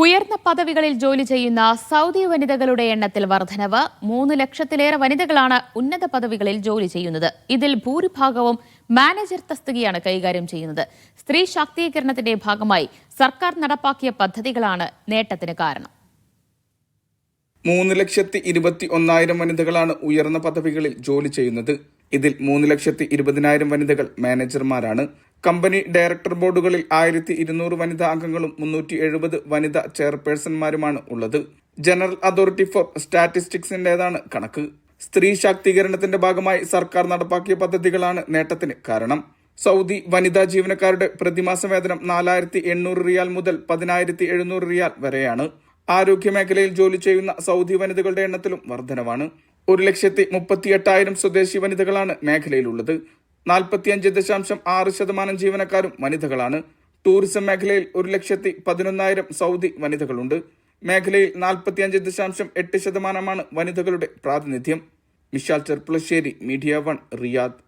ഉയർന്ന പദവികളിൽ ജോലി ചെയ്യുന്ന സൗദി വനിതകളുടെ എണ്ണത്തിൽ വർധനവ്. 3 ലക്ഷത്തിലേറെ വനിതകളാണ് ഉന്നത പദവികളിൽ ജോലി ചെയ്യുന്നത്. ഇതിൽ ഭൂരിഭാഗവും മാനേജർ തസ്തികയാണ് കൈകാര്യം ചെയ്യുന്നത്. സ്ത്രീ ശാക്തീകരണത്തിന്റെ ഭാഗമായി സർക്കാർ നടപ്പാക്കിയ പദ്ധതികളാണ് നേട്ടത്തിന് കാരണം. 3,21,000 വനിതകളാണ് ഉയർന്ന പദവികളിൽ ജോലി ചെയ്യുന്നത്. ഇതിൽ 3,20,000 വനിതകൾ മാനേജർമാരാണ്. കമ്പനി ഡയറക്ടർ ബോർഡുകളിൽ 1200 വനിതാ അംഗങ്ങളും 370 വനിതാ ചെയർപേഴ്സൺമാരുമാണ് ഉള്ളത്. ജനറൽ അതോറിറ്റി ഫോർ സ്റ്റാറ്റിസ്റ്റിക്സിന്റേതാണ് കണക്ക്. സ്ത്രീ ശാക്തീകരണത്തിന്റെ ഭാഗമായി സർക്കാർ നടപ്പാക്കിയ പദ്ധതികളാണ് നേട്ടത്തിന് കാരണം. സൗദി വനിതാ ജീവനക്കാരുടെ പ്രതിമാസ വേതനം 4,800 റിയാൽ മുതൽ 10,700 റിയാൽ വരെയാണ്. ആരോഗ്യ മേഖലയിൽ ജോലി ചെയ്യുന്ന സൗദി വനിതകളുടെ എണ്ണത്തിലും വർധനവാണ്. 1,38,000 സ്വദേശി വനിതകളാണ് മേഖലയിലുള്ളത്. 45.6% ജീവനക്കാരും വനിതകളാണ്. ടൂറിസം മേഖലയിൽ 1,11,000 സൗദി വനിതകളുണ്ട്. മേഖലയിൽ 45.8% വനിതകളുടെ പ്രാതിനിധ്യം. Mishal Cherpulassery, media 1, Riyadh.